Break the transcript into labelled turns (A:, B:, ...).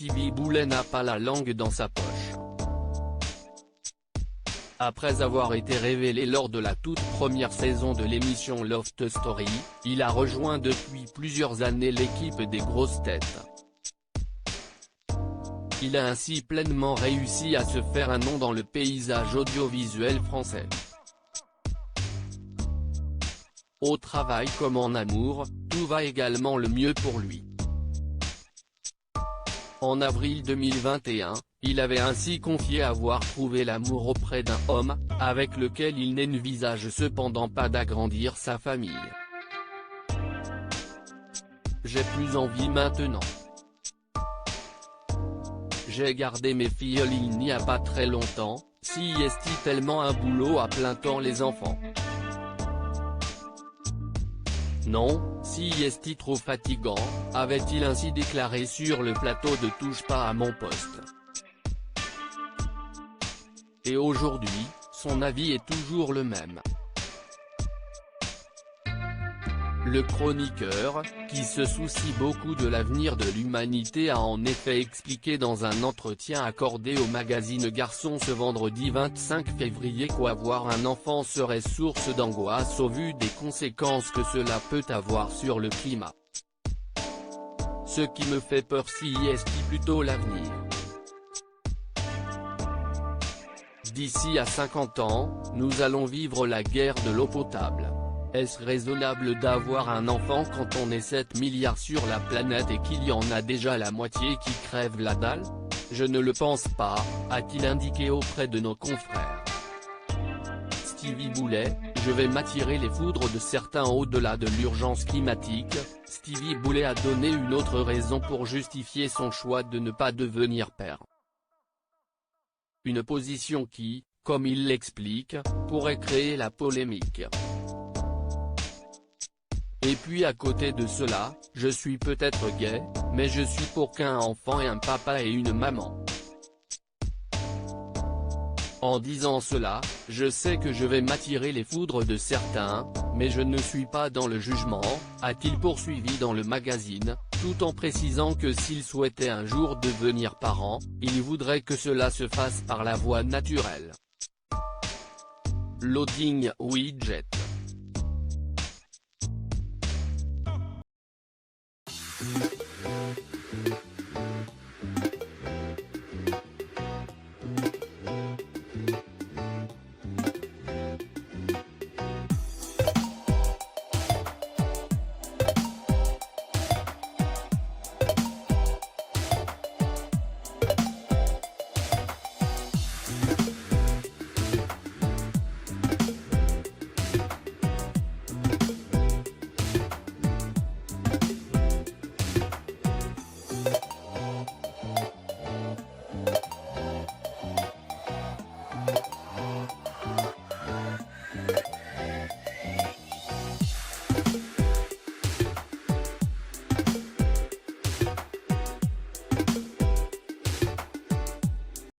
A: Stevie Boulet n'a pas la langue dans sa poche. Après avoir été révélé lors de la toute première saison de l'émission Loft Story, il a rejoint depuis plusieurs années l'équipe des grosses têtes. Il a ainsi pleinement réussi à se faire un nom dans le paysage audiovisuel français. Au travail comme en amour, tout va également le mieux pour lui. En avril 2021, il avait ainsi confié avoir trouvé l'amour auprès d'un homme, avec lequel il n'envisage cependant pas d'agrandir sa famille. J'ai plus envie maintenant. J'ai gardé mes filles il n'y a pas très longtemps, si est tellement un boulot à plein temps les enfants. Non, si est trop fatigant, avait-il ainsi déclaré sur le plateau de Touche pas à mon poste. Et aujourd'hui, son avis est toujours le même. Le chroniqueur, qui se soucie beaucoup de l'avenir de l'humanité a en effet expliqué dans un entretien accordé au magazine Garçon ce vendredi 25 février qu'avoir un enfant serait source d'angoisse au vu des conséquences que cela peut avoir sur le climat. Ce qui me fait peur si est plutôt l'avenir. D'ici à 50 ans, nous allons vivre la guerre de l'eau potable. Est-ce raisonnable d'avoir un enfant quand on est 7 milliards sur la planète et qu'il y en a déjà la moitié qui crèvent la dalle? Je ne le pense pas, a-t-il indiqué auprès de nos confrères. Stevie Boulet, je vais m'attirer les foudres de certains au-delà de l'urgence climatique. Stevie Boulet a donné une autre raison pour justifier son choix de ne pas devenir père. Une position qui, comme il l'explique, pourrait créer la polémique. Et puis à côté de cela, je suis peut-être gay, mais je suis pour qu'un enfant ait un papa et une maman. En disant cela, je sais que je vais m'attirer les foudres de certains, mais je ne suis pas dans le jugement, a-t-il poursuivi dans le magazine, tout en précisant que s'il souhaitait un jour devenir parent, il voudrait que cela se fasse par la voie naturelle. Loading Widget.